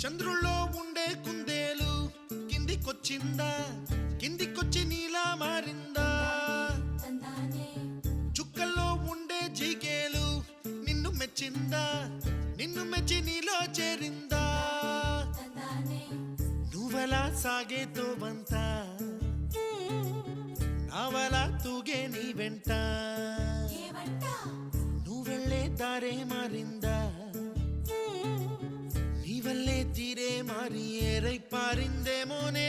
చంద్రుల్లో ఉండే కుందేలు కిందికొచ్చిందా, కిందికొచ్చి నీలా మారిందా? చుక్కల్లో ఉండే జీకేలు నిన్ను మెచ్చిందా, నిన్ను మెచ్చి నీలో చేరిందా? నువ్వలా సాగేతో బంత, నావలా తూగే నీ వెంట, నువ్వెళ్ళే దారే మారిందా, నీవల్లే తీరే మారి ఏరై పారిందేమో నే